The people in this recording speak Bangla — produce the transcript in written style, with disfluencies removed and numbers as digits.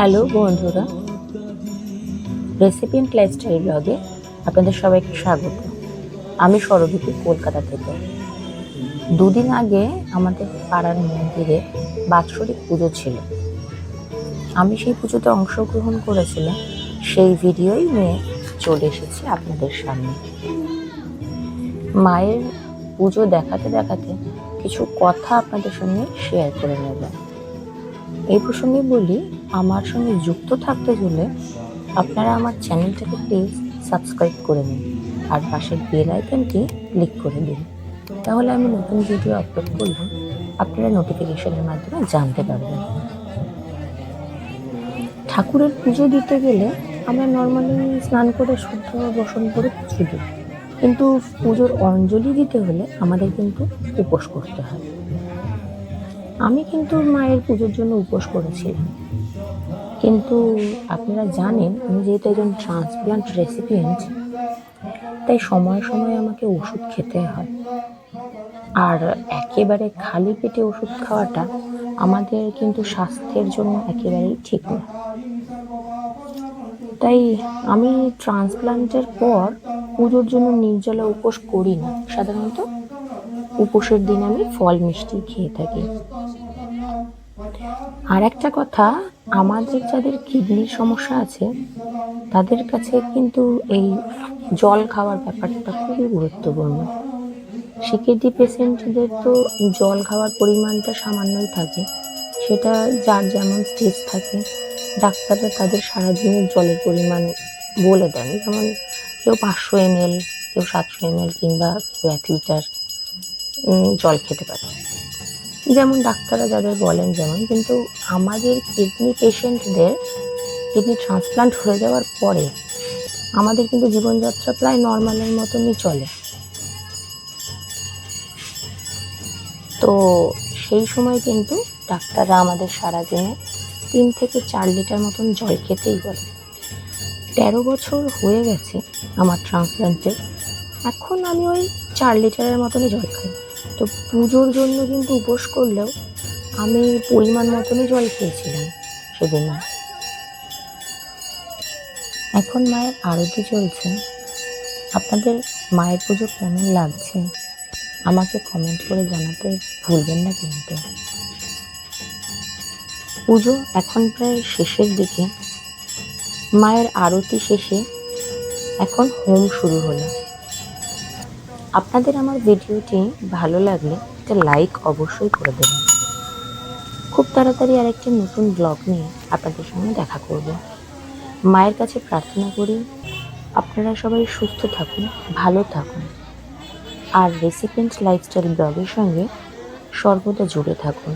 হ্যালো বন্ধুরা, রেসিপি অ্যান্ড লাইফস্টাইল ব্লগে আপনাদের সবাইকে স্বাগত। আমি স্বরূপী, কলকাতা থেকে। দুদিন আগে আমাদের পাড়ার মন্দিরে বাৎসরিক পুজো ছিল। আমি সেই পুজোতে অংশগ্রহণ করেছিলাম, সেই ভিডিওই নিয়ে চলে এসেছি আপনাদের সামনে। মায়ের পুজো দেখাতে দেখাতে কিছু কথা আপনাদের সঙ্গে শেয়ার করে নেব। এই প্রসঙ্গে বলি, আমার সঙ্গে যুক্ত থাকতে হলে আপনারা আমার চ্যানেলটাকে প্লিজ সাবস্ক্রাইব করে নিন আর পাশের বেল আইকনটি ক্লিক করে দিন। তাহলে আমি নতুন ভিডিও আপলোড করলে আপনারা নোটিফিকেশনের মাধ্যমে জানতে পারবেন। ঠাকুরের পুজো দিতে গেলে আমরা নর্মালি স্নান করে শুদ্ধ বসন করে পুজো দিই, কিন্তু পুজোর অঞ্জলি দিতে হলে আমাদের কিন্তু উপোস করতে হয়। আমি কিন্তু মায়ের পুজোর জন্য উপোস করেছিলাম, কিন্তু আপনারা জানেন আমি যেহেতু একজন ট্রান্সপ্লান্ট রেসিপিয়েন্ট, তাই সময়ে সময়ে আমাকে ওষুধ খেতে হয়। আর একেবারে খালি পেটে ওষুধ খাওয়াটা আমাদের কিন্তু স্বাস্থ্যের জন্য একেবারেই ঠিক না। তাই আমি ট্রান্সপ্লান্টের পর পুজোর জন্য নির্জলা উপোস করি না। সাধারণত উপোসের দিন আমি ফল মিষ্টি খেয়ে থাকি। আর একটা কথা, আমাদের যাদের কিডনির সমস্যা আছে তাদের কাছে কিন্তু এই জল খাওয়ার ব্যাপারটা খুবই গুরুত্বপূর্ণ। সিকেডি পেশেন্টদের তো জল খাওয়ার পরিমাণটা সামান্যই থাকে, সেটা যার যেমন স্টেজ থাকে ডাক্তাররা তাদের সারাদিনের জলের পরিমাণ বলে দেন। যেমন কেউ 500 ml, কেউ 700 ml, কিংবা কেউ 1 লিটার জল খেতে পারে, যেমন ডাক্তাররা যাদের বলেন যেমন। কিন্তু আমাদের কিডনি পেশেন্টদের কিডনি ট্রান্সপ্লান্ট হয়ে যাওয়ার পরে আমাদের কিন্তু জীবনযাত্রা প্রায় নর্মালের মতনই চলে। তো সেই সময় কিন্তু ডাক্তাররা আমাদের সারাদিনে 3 থেকে 4 লিটার মতন জল খেতেই বলে। 13 বছর হয়ে গেছে আমার ট্রান্সপ্লান্টের, এখন আমি ওই 4 লিটারের মতনই জল খাই। তো পুজোর জন্য কিন্তু উপোস করলেও আমি পরিমাণ মতনই জল খেয়েছিলাম সেদিন। এখন মায়ের আরতি চলছে। আপনাদের মায়ের পুজো কেমন লাগছে আমাকে কমেন্ট করে জানাতে ভুলবেন না কিন্তু। পুজো এখন প্রায় শেষের দিকে। মায়ের আরতি শেষে এখন হোম শুরু হলো। আপনাদের আমার ভিডিওটি ভালো লাগলে একটা লাইক অবশ্যই করে দেবেন। খুব তাড়াতাড়ি আরেকটি নতুন ব্লগ নিয়ে আপনাদের সঙ্গে দেখা করব। মায়ের কাছে প্রার্থনা করি আপনারা সবাই সুস্থ থাকুন, ভালো থাকুন, আর রেসিপি অ্যান্ড লাইফস্টাইল ব্লগের সঙ্গে সর্বদা জুড়ে থাকুন।